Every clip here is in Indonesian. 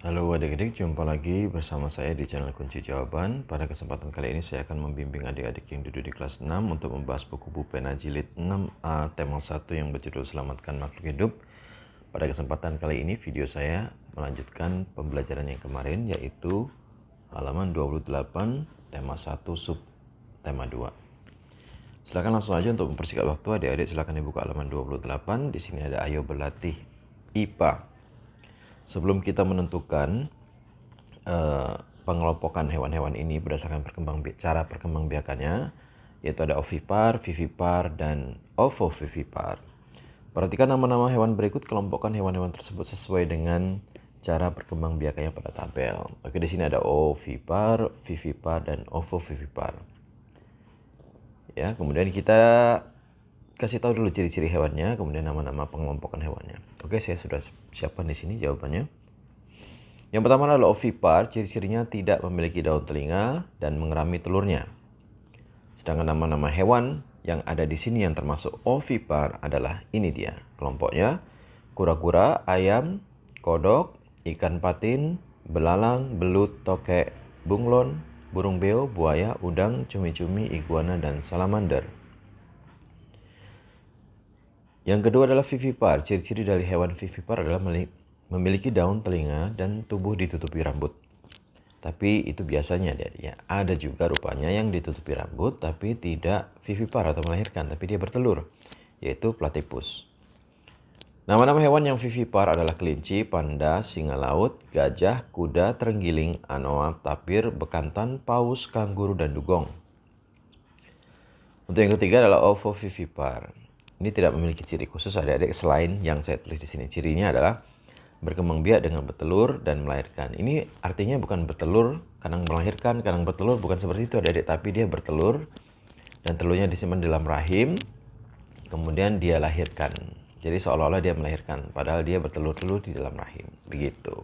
Halo adik-adik, jumpa lagi bersama saya di channel Kunci Jawaban. Pada kesempatan kali ini saya akan membimbing adik-adik yang duduk di kelas 6 untuk membahas buku Pupena Jilid 6A tema 1 yang berjudul Selamatkan Makhluk Hidup. Pada kesempatan kali ini video saya melanjutkan pembelajaran yang kemarin, yaitu halaman 28 tema 1 sub tema 2. Silakan langsung aja untuk mempersingkat waktu adik-adik, silakan dibuka halaman 28. Di sini ada ayo berlatih IPA. Sebelum kita menentukan pengelompokan hewan-hewan ini berdasarkan cara perkembangbiakannya, yaitu ada ovipar, vivipar, dan ovovivipar. Perhatikan nama-nama hewan berikut, kelompokkan hewan-hewan tersebut sesuai dengan cara perkembangbiakannya pada tabel. Oke, di sini ada ovipar, vivipar, dan ovovivipar. Ya, kemudian kita kasih tahu dulu ciri-ciri hewannya, kemudian nama-nama pengelompokan hewannya. Oke, saya sudah siapkan di sini jawabannya. Yang pertama adalah ovipar, ciri-cirinya tidak memiliki daun telinga dan mengerami telurnya. Sedangkan nama-nama hewan yang ada di sini yang termasuk ovipar adalah ini dia kelompoknya: kura-kura, ayam, kodok, ikan patin, belalang, belut, tokek, bunglon, burung beo, buaya, udang, cumi-cumi, iguana, dan salamander. Yang kedua adalah vivipar. Ciri-ciri dari hewan vivipar adalah memiliki daun telinga dan tubuh ditutupi rambut. Tapi itu biasanya ya. Ada juga rupanya yang ditutupi rambut tapi tidak vivipar atau melahirkan, tapi dia bertelur, yaitu platypus. Nama-nama hewan yang vivipar adalah kelinci, panda, singa laut, gajah, kuda, terenggiling, anoa, tapir, bekantan, paus, kanguru, dan dugong. Untuk yang ketiga adalah ovovivipar. Ini tidak memiliki ciri khusus adik-adik selain yang saya tulis di sini. Cirinya adalah berkembang biak dengan bertelur dan melahirkan. Ini artinya bukan bertelur, kadang melahirkan, kadang bertelur, bukan seperti itu adik-adik, tapi dia bertelur dan telurnya disimpan di dalam rahim, kemudian dia lahirkan. Jadi seolah-olah dia melahirkan, padahal dia bertelur dulu di dalam rahim. Begitu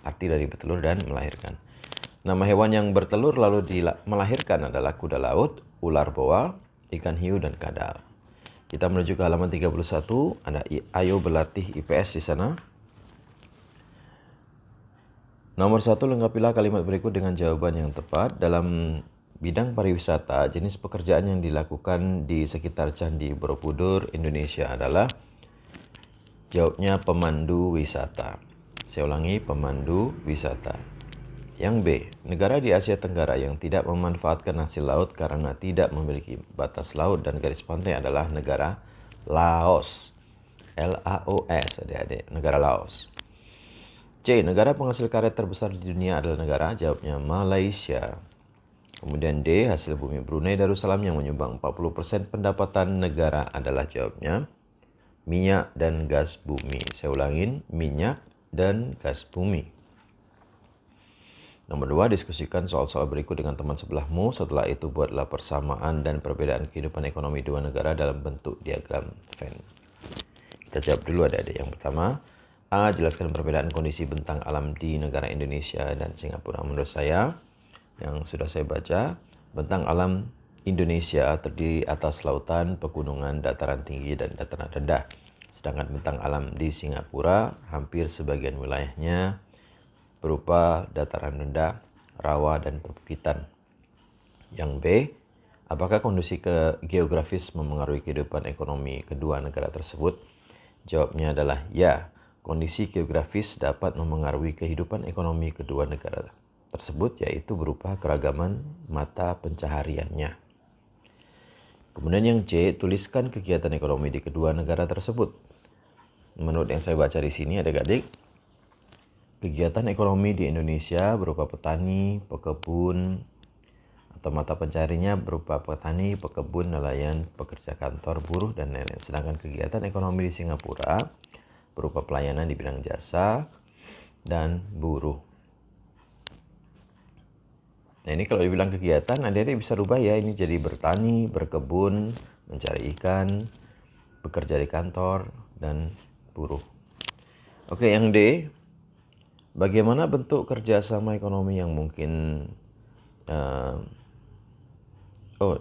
arti dari bertelur dan melahirkan. Nama hewan yang bertelur lalu melahirkan adalah kuda laut, ular boa, ikan hiu, dan kadal. Kita menuju ke halaman 31, ada ayo berlatih IPS di sana. Nomor 1, lengkapilah kalimat berikut dengan jawaban yang tepat. Dalam bidang pariwisata, jenis pekerjaan yang dilakukan di sekitar Candi Borobudur, Indonesia adalah, jawabnya pemandu wisata. Saya ulangi, pemandu wisata. Yang B, negara di Asia Tenggara yang tidak memanfaatkan hasil laut karena tidak memiliki batas laut dan garis pantai adalah negara Laos. L-A-O-S, adik-adik, negara Laos. C, negara penghasil karet terbesar di dunia adalah negara, jawabnya Malaysia. Kemudian D, hasil bumi Brunei Darussalam yang menyumbang 40% pendapatan negara adalah, jawabnya minyak dan gas bumi. Saya ulangin, minyak dan gas bumi. Nomor 2, diskusikan soal-soal berikut dengan teman sebelahmu. Setelah itu buatlah persamaan dan perbedaan kehidupan ekonomi dua negara dalam bentuk diagram Venn. Kita jawab dulu adik-adik. Yang pertama, A, jelaskan perbedaan kondisi bentang alam di negara Indonesia dan Singapura. Menurut saya, yang sudah saya baca, bentang alam Indonesia terdiri atas lautan, pegunungan, dataran tinggi, dan dataran rendah. Sedangkan bentang alam di Singapura hampir sebagian wilayahnya berupa dataran rendah, rawa, dan perbukitan. Yang B, apakah kondisi geografis memengaruhi kehidupan ekonomi kedua negara tersebut? Jawabnya adalah ya, kondisi geografis dapat memengaruhi kehidupan ekonomi kedua negara tersebut, yaitu berupa keragaman mata pencahariannya. Kemudian yang C, tuliskan kegiatan ekonomi di kedua negara tersebut. Menurut yang saya baca di sini adik-adik, kegiatan ekonomi di Indonesia berupa petani, pekebun, atau mata pencarinya berupa petani, pekebun, nelayan, pekerja kantor, buruh, dan lain-lain. Sedangkan kegiatan ekonomi di Singapura berupa pelayanan di bidang jasa dan buruh. Nah, ini kalau dibilang kegiatan, adik-adik bisa rubah ya, ini jadi bertani, berkebun, mencari ikan, bekerja di kantor, dan buruh. Oke, yang D, bagaimana bentuk kerjasama ekonomi yang mungkin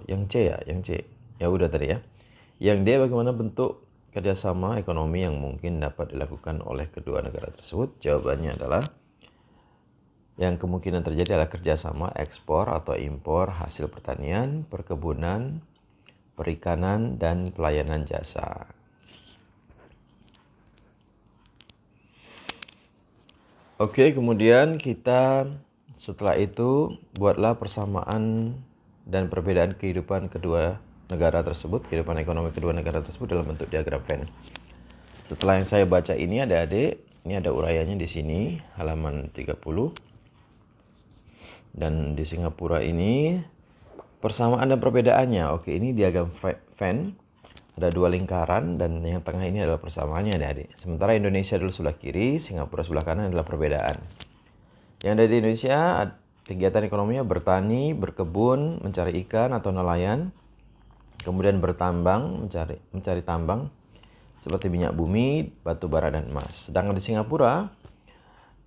yang C ya, yang C. Ya udah tadi ya. Yang D, bagaimana bentuk kerjasama ekonomi yang mungkin dapat dilakukan oleh kedua negara tersebut? Jawabannya adalah yang kemungkinan terjadi adalah kerjasama ekspor atau impor hasil pertanian, perkebunan, perikanan, dan pelayanan jasa. Oke, kemudian kita setelah itu buatlah persamaan dan perbedaan kehidupan kedua negara tersebut, kehidupan ekonomi kedua negara tersebut dalam bentuk diagram Venn. Setelah yang saya baca ini adik-adik, ini ada uraiannya di sini, halaman 30. Dan di Singapura ini persamaan dan perbedaannya. Oke, ini diagram Venn. Ada dua lingkaran dan yang tengah ini adalah persamaannya adik-adik. Sementara Indonesia dulu sebelah kiri, Singapura sebelah kanan adalah perbedaan. Yang ada di Indonesia, kegiatan ekonominya bertani, berkebun, mencari ikan atau nelayan, kemudian bertambang, mencari tambang seperti minyak bumi, batu bara, dan emas. Sedangkan di Singapura,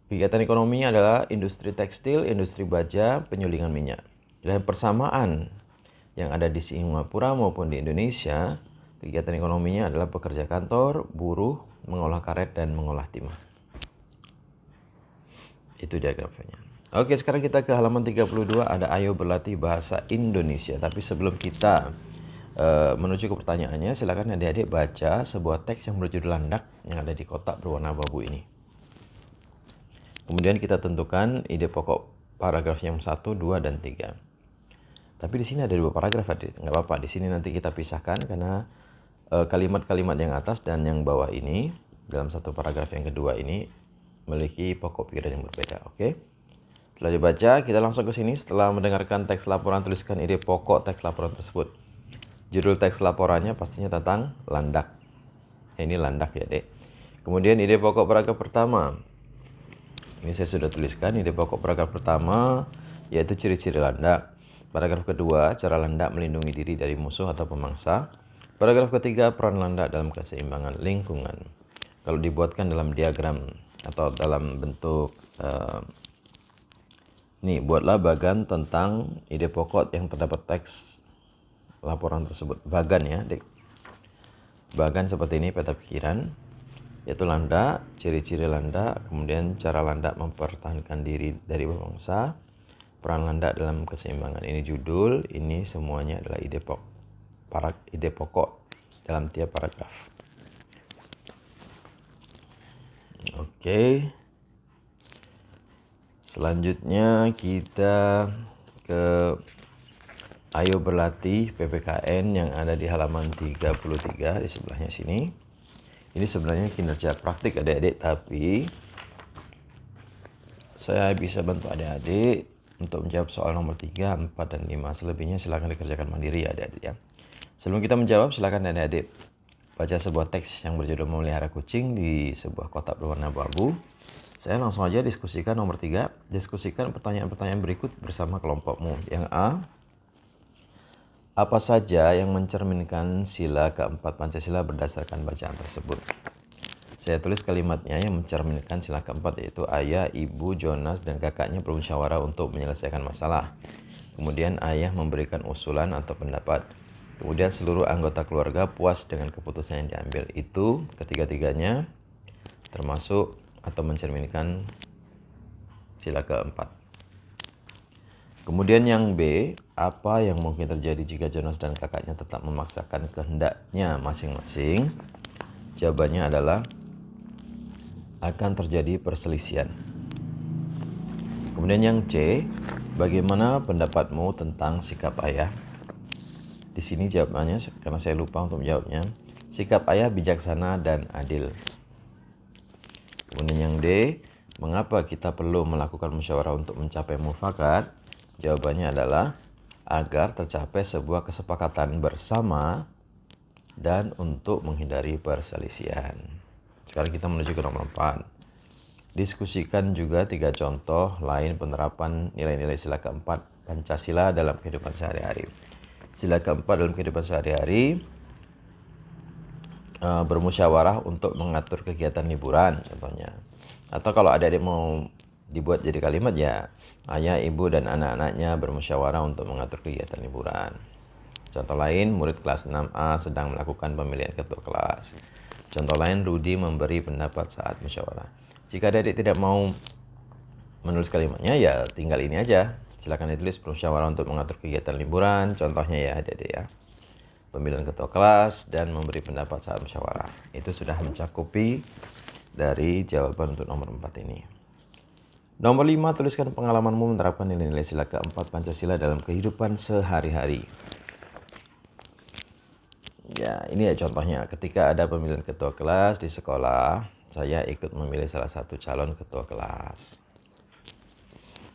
kegiatan ekonominya adalah industri tekstil, industri baja, penyulingan minyak. Dan persamaan yang ada di Singapura maupun di Indonesia, kegiatan ekonominya adalah pekerja kantor, buruh, mengolah karet, dan mengolah timah. Itu diagramnya. Oke, sekarang kita ke halaman 32, ada ayo berlatih bahasa Indonesia. Tapi sebelum kita menuju ke pertanyaannya, silakan adik-adik baca sebuah teks yang berjudul landak yang ada di kotak berwarna abu ini. Kemudian kita tentukan ide pokok paragraf yang 1, 2, dan 3. Tapi di sini ada 2 paragraf, adik. Nggak apa-apa, di sini nanti kita pisahkan karena kalimat-kalimat yang atas dan yang bawah ini dalam satu paragraf yang kedua ini memiliki pokok pikiran yang berbeda. Oke. Setelah dibaca, kita langsung ke sini. Setelah mendengarkan teks laporan, tuliskan ide pokok teks laporan tersebut. Judul teks laporannya pastinya tentang landak. Ini landak ya, Dek. Kemudian ide pokok paragraf pertama. Ini saya sudah tuliskan ide pokok paragraf pertama yaitu ciri-ciri landak. Paragraf kedua, cara landak melindungi diri dari musuh atau pemangsa. Paragraf ketiga, peran landak dalam keseimbangan lingkungan. Kalau dibuatkan dalam diagram atau dalam bentuk buatlah bagan tentang ide pokok yang terdapat teks laporan tersebut. Bagan ya, Dek. Bagan seperti ini peta pikiran, yaitu landak, ciri-ciri landak, kemudian cara landak mempertahankan diri dari bangsa, peran landak dalam keseimbangan. Ini judul, ini semuanya adalah ide pokok dalam tiap paragraf. Oke. Selanjutnya kita ke ayo berlatih PPKN yang ada di halaman 33 di sebelahnya sini. Ini sebenarnya kinerja praktik adik-adik, tapi saya bisa bantu adik-adik untuk menjawab soal nomor 3, 4, dan 5. Selebihnya silakan dikerjakan mandiri ya adik-adik ya. Sebelum kita menjawab, silakan adik-adik baca sebuah teks yang berjudul memelihara kucing di sebuah kotak berwarna abu-abu. Saya langsung aja diskusikan nomor 3. Diskusikan pertanyaan-pertanyaan berikut bersama kelompokmu. Yang A, apa saja yang mencerminkan sila keempat Pancasila berdasarkan bacaan tersebut? Saya tulis kalimatnya yang mencerminkan sila keempat, yaitu ayah, ibu, Jonas, dan kakaknya bermusyawarah untuk menyelesaikan masalah. Kemudian ayah memberikan usulan atau pendapat. Kemudian seluruh anggota keluarga puas dengan keputusan yang diambil. Itu ketiga-tiganya termasuk atau mencerminkan sila keempat. Kemudian yang B, apa yang mungkin terjadi jika Jonas dan kakaknya tetap memaksakan kehendaknya masing-masing? Jawabannya adalah akan terjadi perselisihan. Kemudian yang C, bagaimana pendapatmu tentang sikap ayah? Di sini jawabannya, karena saya lupa untuk menjawabnya, sikap ayah bijaksana dan adil. Kemudian yang D, mengapa kita perlu melakukan musyawarah untuk mencapai mufakat? Jawabannya adalah agar tercapai sebuah kesepakatan bersama dan untuk menghindari perselisihan. Sekarang kita menuju ke nomor 4. Diskusikan juga 3 contoh lain penerapan nilai-nilai sila keempat Pancasila dalam kehidupan sehari-hari. Sila keempat dalam kehidupan sehari-hari, bermusyawarah untuk mengatur kegiatan liburan contohnya. Atau kalau adik-adik mau dibuat jadi kalimat ya, ayah, ibu, dan anak-anaknya bermusyawarah untuk mengatur kegiatan liburan. Contoh lain, murid kelas 6A sedang melakukan pemilihan ketua kelas. Contoh lain, Rudi memberi pendapat saat musyawarah. Jika adik-adik tidak mau menulis kalimatnya ya tinggal ini aja. Silakan ditulis musyawarah untuk mengatur kegiatan liburan. Contohnya ya adik-adik ya. Pemilihan ketua kelas dan memberi pendapat saat musyawarah. Itu sudah mencakupi dari jawaban untuk nomor 4 ini. Nomor 5, tuliskan pengalamanmu menerapkan nilai-nilai sila keempat Pancasila dalam kehidupan sehari-hari. Ya, ini ya contohnya. Ketika ada pemilihan ketua kelas di sekolah, saya ikut memilih salah satu calon ketua kelas.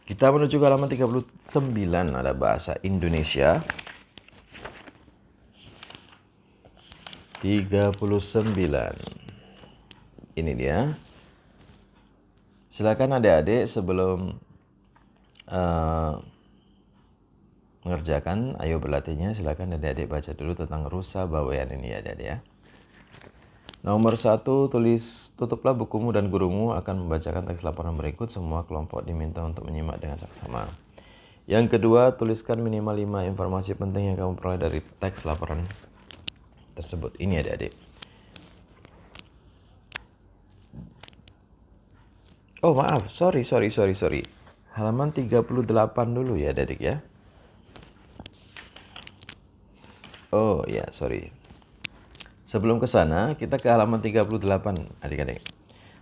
Kita menuju ke halaman 39, ada bahasa Indonesia. 39. Ini dia. Silakan adik-adik sebelum mengerjakan, ayo berlatihnya. Silakan adik-adik baca dulu tentang rusa bawean ini ya adik-adik ya. Nomor 1, tutuplah bukumu dan gurumu akan membacakan teks laporan berikut. Semua kelompok diminta untuk menyimak dengan saksama. Yang kedua, tuliskan minimal 5 informasi penting yang kamu peroleh dari teks laporan tersebut. Ini adik-adik. Oh maaf, sorry. Halaman 38 dulu ya adik-adik ya. Oh ya, sorry. Sebelum ke sana, kita ke halaman 38 adik-adik.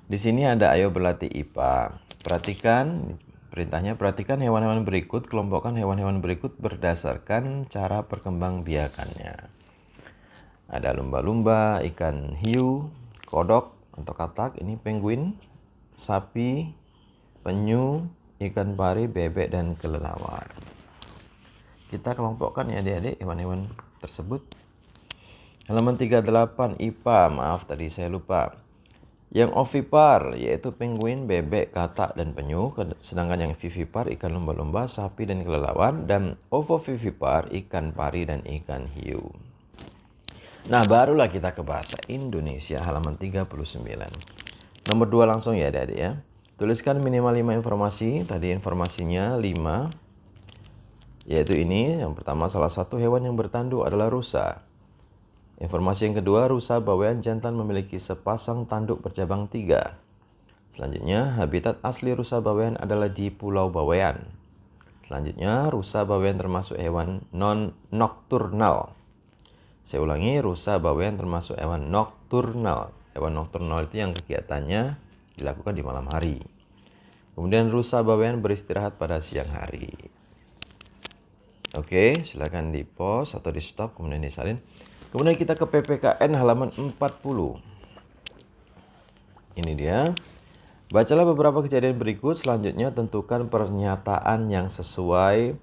Di sini ada ayo berlatih IPA. Perhatikan perintahnya, perhatikan hewan-hewan berikut, kelompokkan hewan-hewan berikut berdasarkan cara perkembangbiakannya. Ada lumba-lumba, ikan hiu, kodok atau katak, ini penguin, sapi, penyu, ikan pari, bebek, dan kelelawar. Kita kelompokkan ya adik-adik hewan-hewan tersebut. Halaman 38 IPA, maaf tadi saya lupa. Yang ovipar yaitu penguin, bebek, katak, dan penyu. Sedangkan yang vivipar ikan lumba-lumba, sapi, dan kelelawar. Dan ovovivipar ikan pari dan ikan hiu. Nah, barulah kita ke bahasa Indonesia halaman 39. Nomor 2 langsung ya adik-adik ya. Tuliskan minimal 5 informasi. Tadi informasinya 5. Yaitu ini, yang pertama salah satu hewan yang bertanduk adalah rusa. Informasi yang kedua, rusa bawean jantan memiliki sepasang tanduk bercabang 3. Selanjutnya, habitat asli rusa bawean adalah di Pulau Bawean. Selanjutnya, rusa bawean termasuk hewan non-nokturnal. Saya ulangi, rusa bawean termasuk hewan nokturnal. Hewan nokturnal itu yang kegiatannya dilakukan di malam hari. Kemudian rusa bawean beristirahat pada siang hari. Oke, silakan di pause atau di stop kemudian disalin. Kemudian kita ke PPKN halaman 40. Ini dia. Bacalah beberapa kejadian berikut, selanjutnya tentukan pernyataan yang sesuai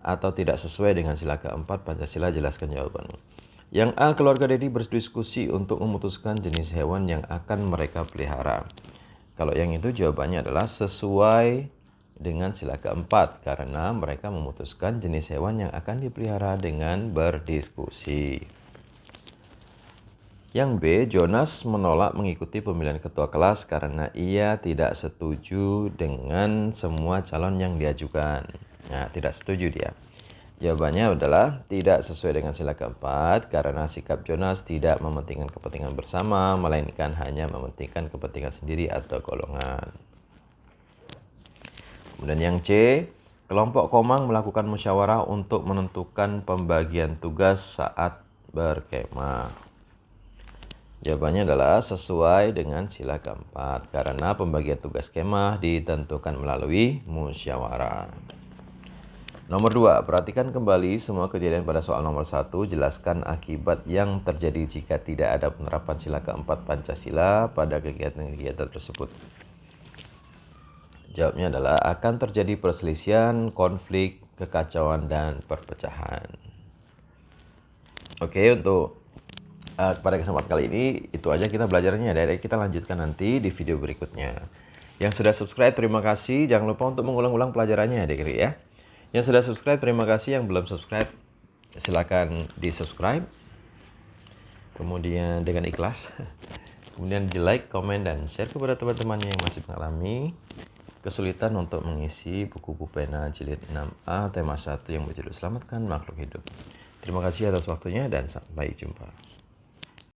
atau tidak sesuai dengan sila keempat Pancasila, jelaskan jawabannya. Yang A, keluarga Dedi berdiskusi untuk memutuskan jenis hewan yang akan mereka pelihara. Kalau yang itu jawabannya adalah sesuai dengan sila keempat, karena mereka memutuskan jenis hewan yang akan dipelihara dengan berdiskusi. Yang B, Jonas menolak mengikuti pemilihan ketua kelas karena ia tidak setuju dengan semua calon yang diajukan. Nah, tidak setuju dia. Jawabannya adalah tidak sesuai dengan sila keempat karena sikap Jonas tidak mementingkan kepentingan bersama, melainkan hanya mementingkan kepentingan sendiri atau golongan. Kemudian yang C, kelompok Komang melakukan musyawarah untuk menentukan pembagian tugas saat berkemah. Jawabannya adalah sesuai dengan sila keempat karena pembagian tugas kemah ditentukan melalui musyawarah. Nomor 2, perhatikan kembali semua kejadian pada soal nomor 1. Jelaskan akibat yang terjadi jika tidak ada penerapan sila keempat Pancasila pada kegiatan-kegiatan tersebut. Jawabnya adalah akan terjadi perselisihan, konflik, kekacauan, dan perpecahan. Oke, untuk pada kesempatan kali ini itu aja kita belajarnya. Dari kita lanjutkan nanti di video berikutnya. Yang sudah subscribe terima kasih. Jangan lupa untuk mengulang-ulang pelajarannya adik-adik ya. Yang sudah subscribe terima kasih. Yang belum subscribe silakan di subscribe. Kemudian dengan ikhlas. Kemudian di like, komen, dan share kepada teman-temannya yang masih mengalami kesulitan untuk mengisi buku pena jilid 6A tema 1 yang berjudul Selamatkan Makhluk Hidup. Terima kasih atas waktunya dan sampai jumpa.